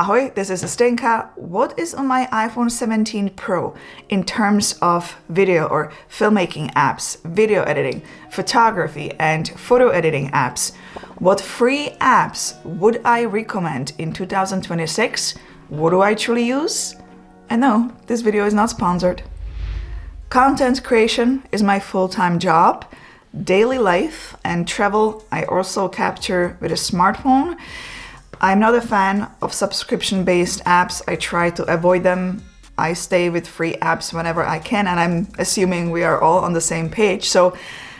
Ahoy, this is Zdenka. What is on my iPhone 17 Pro in terms of video or filmmaking apps, video editing, photography, and photo editing apps? What free apps would I recommend in 2026? What do I truly use? And no, this video is not sponsored. Content creation is my full-time job. Daily life and travel I also capture with a smartphone. I'm not a fan of subscription-based apps. I try to avoid them. I stay with free apps whenever I can, and I'm assuming we are all on the same page. So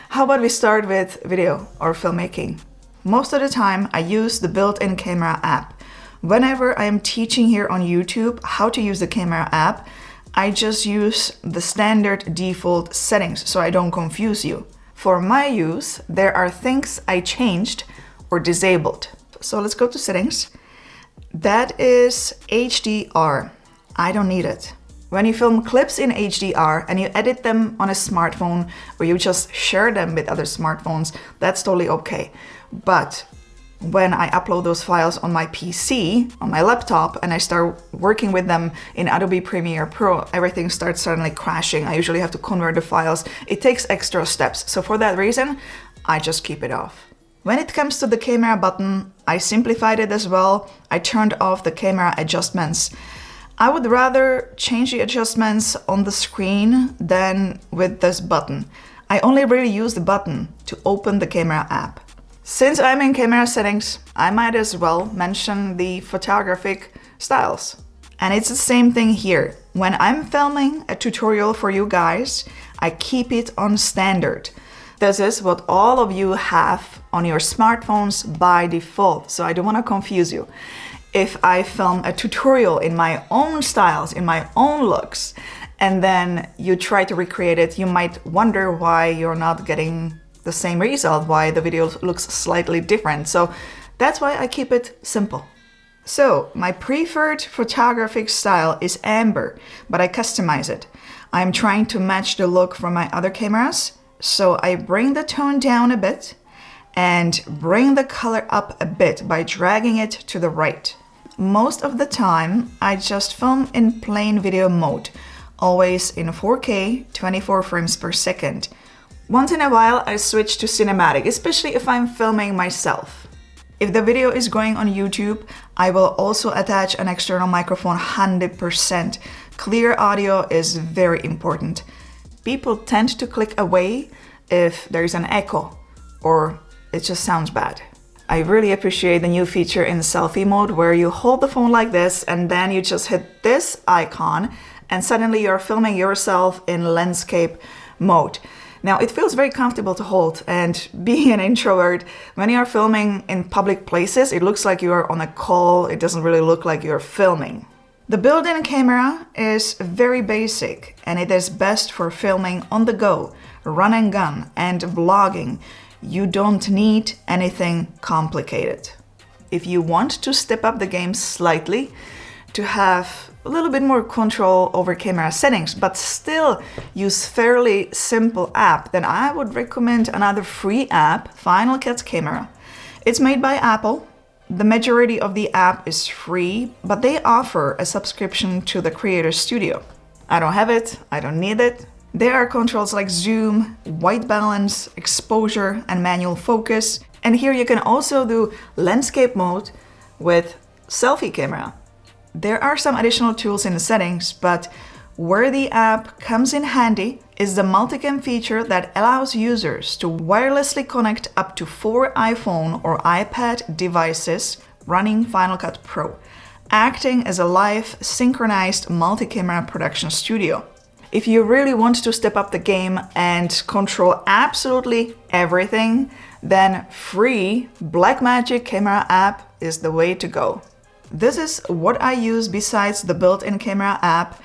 how about we start with video or filmmaking? Most of the time, I use the built-in camera app. Whenever I am teaching here on YouTube how to use the camera app, I just use the standard default settings so I don't confuse you. For my use, there are things I changed or disabled. So let's go to settings. That is HDR. I don't need it. When you film clips in HDR and you edit them on a smartphone or you just share them with other smartphones, that's totally okay. But when I upload those files on my PC, on my laptop, and I start working with them in Adobe Premiere Pro, everything starts suddenly crashing. I usually have to convert the files. It takes extra steps. So for that reason, I just keep it off. When it comes to the camera button, I simplified it as well. I turned off the camera adjustments. I would rather change the adjustments on the screen than with this button. I only really use the button to open the camera app. Since I'm in camera settings, I might as well mention the photographic styles. And it's the same thing here. When I'm filming a tutorial for you guys, I keep it on standard. This is what all of you have on your smartphones by default, so I don't want to confuse you. If I film a tutorial in my own styles, in my own looks, and then you try to recreate it, you might wonder why you're not getting the same result, why the video looks slightly different. So that's why I keep it simple. So my preferred photographic style is amber, but I customize it. I'm trying to match the look from my other cameras. So I bring the tone down a bit and bring the color up a bit by dragging it to the right. Most of the time, I just film in plain video mode, always in 4K, 24 frames per second. Once in a while, I switch to cinematic, especially if I'm filming myself. If the video is going on YouTube, I will also attach an external microphone 100%. Clear audio is very important. People tend to click away if there's an echo or it just sounds bad. I really appreciate the new feature in selfie mode where you hold the phone like this and then you just hit this icon and suddenly you're filming yourself in landscape mode. Now it feels very comfortable to hold, and being an introvert, when you're filming in public places, it looks like you're on a call. It doesn't really look like you're filming. The built-in camera is very basic and it is best for filming on the go, run and gun, and vlogging. You don't need anything complicated. If you want to step up the game slightly, to have a little bit more control over camera settings, but still use fairly simple app, then I would recommend another free app, Final Cut Camera. It's made by Apple. The majority of the app is free, but they offer a subscription to the Creator Studio. I don't have it, I don't need it. There are controls like zoom, white balance, exposure, and manual focus. And here you can also do landscape mode with selfie camera. There are some additional tools in the settings, but where the app comes in handy is the multicam feature that allows users to wirelessly connect up to 4 iPhone or iPad devices running Final Cut Pro, acting as a live synchronized multi-camera production studio. If you really want to step up the game and control absolutely everything, then free Blackmagic camera app is the way to go. This is what I use besides the built-in camera app.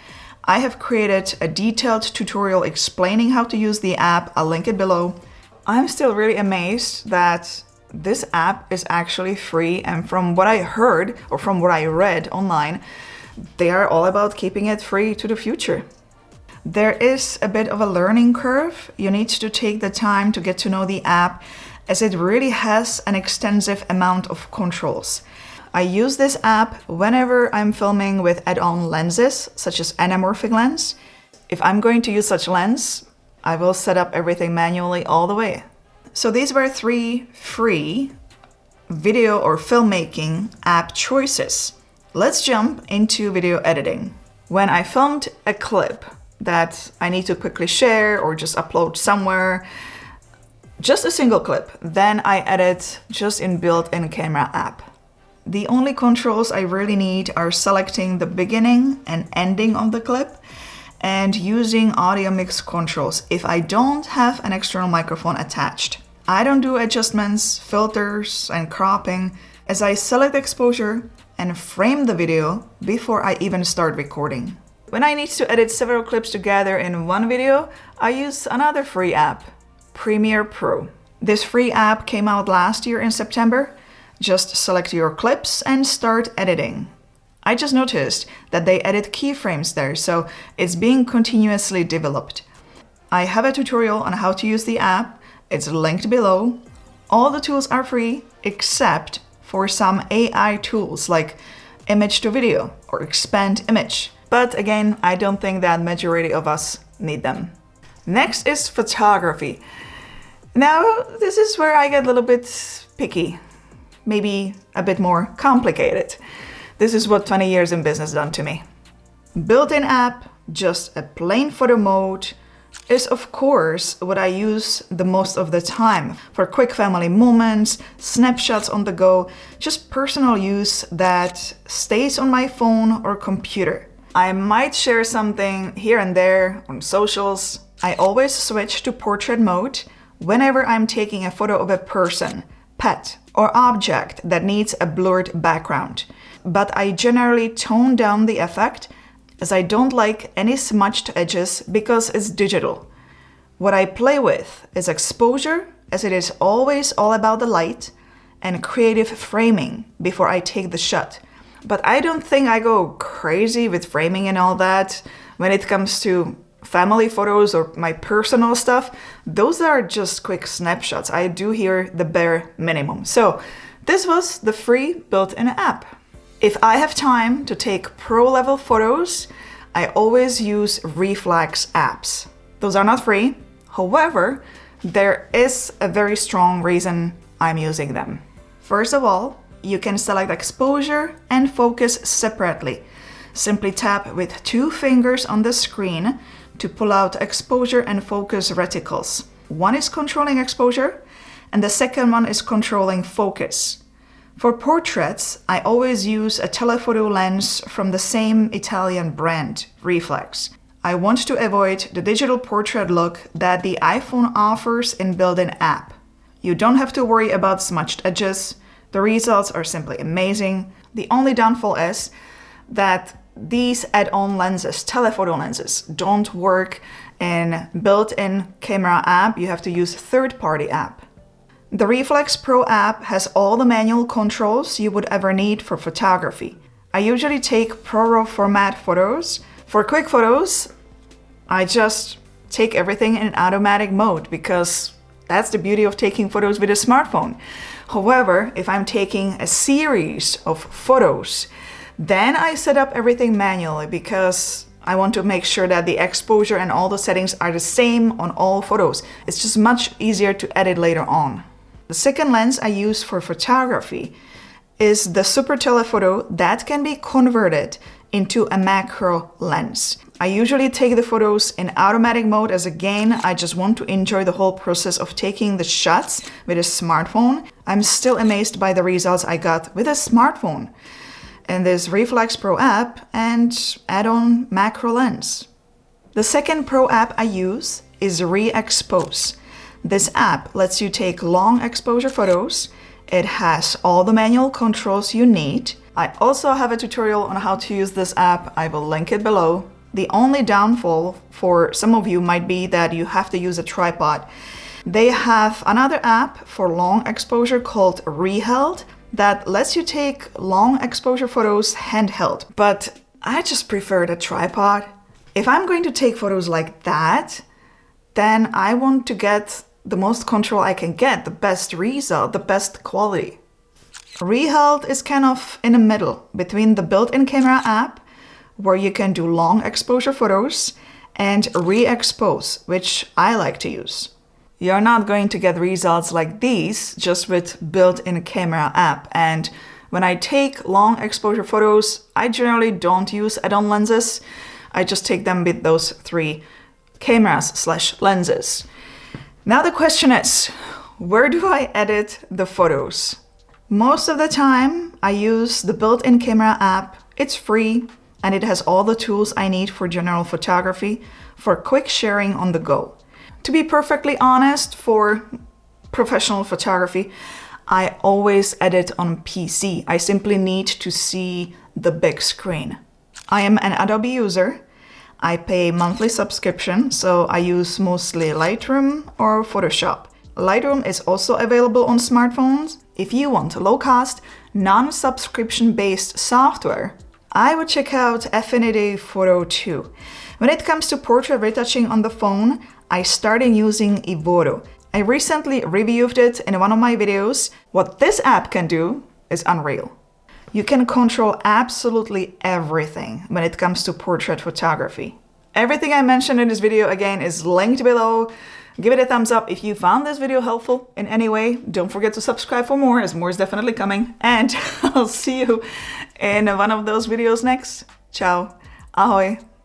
I have created a detailed tutorial explaining how to use the app. I'll link it below. I'm still really amazed that this app is actually free, and from what I heard or from what I read online, they are all about keeping it free to the future. There is a bit of a learning curve. You need to take the time to get to know the app as it really has an extensive amount of controls. I use this app whenever I'm filming with add-on lenses, such as anamorphic lens. If I'm going to use such lens, I will set up everything manually all the way. So these were 3 free video or filmmaking app choices. Let's jump into video editing. When I filmed a clip that I need to quickly share or just upload somewhere, just a single clip, then I edit just in built-in camera app. The only controls I really need are selecting the beginning and ending of the clip and using audio mix controls if I don't have an external microphone attached. I don't do adjustments, filters, and cropping as I select exposure and frame the video before I even start recording. When I need to edit several clips together in one video, I use another free app, Premiere Pro. This free app came out last year in September. Just select your clips and start editing. I just noticed that they edit keyframes there, so it's being continuously developed. I have a tutorial on how to use the app. It's linked below. All the tools are free except for some AI tools like image to video or expand image. But again, I don't think that majority of us need them. Next is photography. Now, this is where I get a little bit picky, maybe a bit more complicated. This is what 20 years in business done to me. Built-in app, just a plain photo mode, is of course what I use the most of the time for quick family moments, snapshots on the go, just personal use that stays on my phone or computer. I might share something here and there on socials. I always switch to portrait mode whenever I'm taking a photo of a person, pet, or object that needs a blurred background. But I generally tone down the effect as I don't like any smudged edges because it's digital. What I play with is exposure, as it is always all about the light, and creative framing before I take the shot. But I don't think I go crazy with framing and all that when it comes to family photos or my personal stuff. Those are just quick snapshots. I do here the bare minimum. So this was the free built-in app. If I have time to take pro-level photos, I always use reflex apps. Those are not free. However, there is a very strong reason I'm using them. First of all, you can select exposure and focus separately. Simply tap with 2 fingers on the screen to pull out exposure and focus reticles. One is controlling exposure, and the second one is controlling focus. For portraits, I always use a telephoto lens from the same Italian brand, Reflex. I want to avoid the digital portrait look that the iPhone offers in built-in app. You don't have to worry about smudged edges. The results are simply amazing. The only downfall is that these add-on lenses, telephoto lenses, don't work in built-in camera app. You have to use third-party app. The Reflex Pro app has all the manual controls you would ever need for photography. I usually take ProRAW format photos. For quick photos, I just take everything in automatic mode because that's the beauty of taking photos with a smartphone. However, if I'm taking a series of photos, then I set up everything manually because I want to make sure that the exposure and all the settings are the same on all photos. It's just much easier to edit later on. The second lens I use for photography is the super telephoto that can be converted into a macro lens. I usually take the photos in automatic mode as again, I just want to enjoy the whole process of taking the shots with a smartphone. I'm still amazed by the results I got with a smartphone in this Reflex Pro app and add-on macro lens. The second Pro app I use is Re-Expose. This app lets you take long exposure photos. It has all the manual controls you need. I also have a tutorial on how to use this app. I will link it below. The only downfall for some of you might be that you have to use a tripod. They have another app for long exposure called Reheld that lets you take long exposure photos handheld. But I just prefer the tripod. If I'm going to take photos like that, then I want to get the most control I can get, the best result, the best quality. Rehealth is kind of in the middle between the built-in camera app, where you can do long exposure photos, and re-expose, which I like to use. You're not going to get results like these just with built-in camera app. And when I take long exposure photos, I generally don't use add-on lenses. I just take them with those 3 cameras/lenses. Now the question is, where do I edit the photos? Most of the time, I use the built-in camera app. It's free and it has all the tools I need for general photography, for quick sharing on the go. To be perfectly honest, for professional photography, I always edit on PC. I simply need to see the big screen. I am an Adobe user. I pay monthly subscription, so I use mostly Lightroom or Photoshop. Lightroom is also available on smartphones. If you want low-cost, non-subscription-based software, I would check out Affinity Photo 2. When it comes to portrait retouching on the phone, I started using Ivodo. I recently reviewed it in one of my videos. What this app can do is unreal. You can control absolutely everything when it comes to portrait photography. Everything I mentioned in this video, again, is linked below. Give it a thumbs up if you found this video helpful in any way. Don't forget to subscribe for more, as more is definitely coming. And I'll see you in one of those videos next. Ciao. Ahoj.